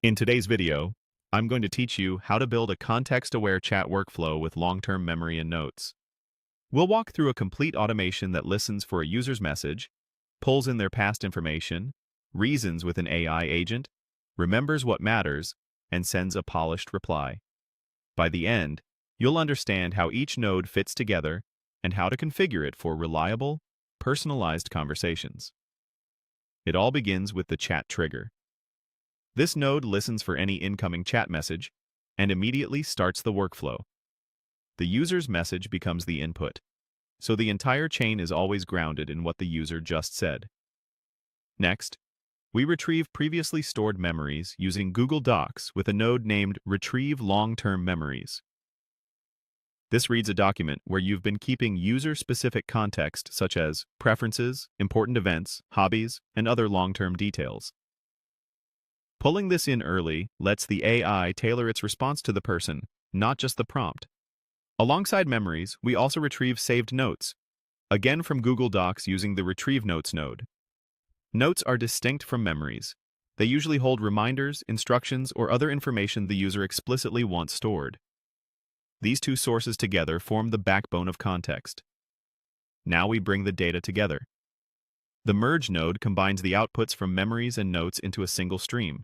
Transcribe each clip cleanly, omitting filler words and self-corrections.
In today's video, I'm going to teach you how to build a context-aware chat workflow with long-term memory and notes. We'll walk through a complete automation that listens for a user's message, pulls in their past information, reasons with an AI agent, remembers what matters, and sends a polished reply. By the end, you'll understand how each node fits together and how to configure it for reliable, personalized conversations. It all begins with the chat trigger. This node listens for any incoming chat message and immediately starts the workflow. The user's message becomes the input, so the entire chain is always grounded in what the user just said. Next, we retrieve previously stored memories using Google Docs with a node named Retrieve Long-Term Memories. This reads a document where you've been keeping user-specific context such as preferences, important events, hobbies, and other long-term details. Pulling this in early lets the AI tailor its response to the person, not just the prompt. Alongside memories, we also retrieve saved notes, again from Google Docs using the Retrieve Notes node. Notes are distinct from memories. They usually hold reminders, instructions, or other information the user explicitly wants stored. These two sources together form the backbone of context. Now we bring the data together. The Merge node combines the outputs from memories and notes into a single stream.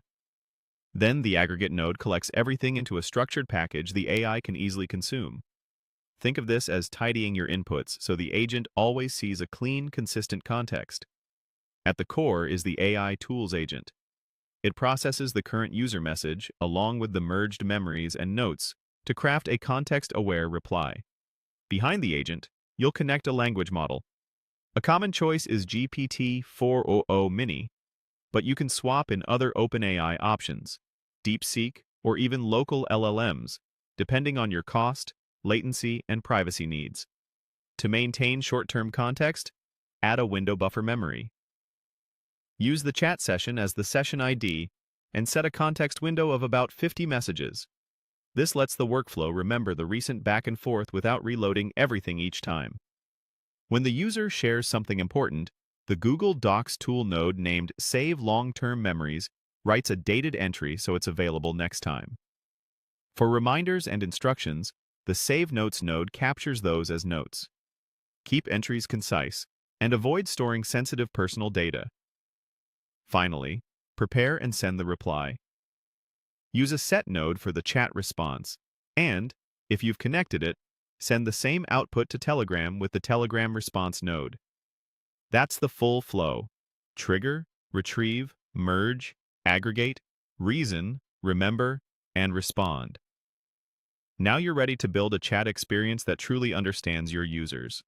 Then the Aggregate node collects everything into a structured package the AI can easily consume. Think of this as tidying your inputs so the agent always sees a clean, consistent context. At the core is the AI Tools agent. It processes the current user message along with the merged memories and notes to craft a context-aware reply. Behind the agent, you'll connect a language model. A common choice is GPT-4o Mini, but you can swap in other OpenAI options, DeepSeek, or even local LLMs, depending on your cost, latency, and privacy needs. To maintain short-term context, add a window buffer memory. Use the chat session as the session ID and set a context window of about 50 messages. This lets the workflow remember the recent back and forth without reloading everything each time. When the user shares something important, the Google Docs tool node named Save Long-Term Memories writes a dated entry so it's available next time. For reminders and instructions, the Save Notes node captures those as notes. Keep entries concise and avoid storing sensitive personal data. Finally, prepare and send the reply. Use a Set node for the chat response, and, if you've connected it, send the same output to Telegram with the Telegram response node. That's the full flow: trigger, retrieve, merge, aggregate, reason, remember, and respond. Now you're ready to build a chat experience that truly understands your users.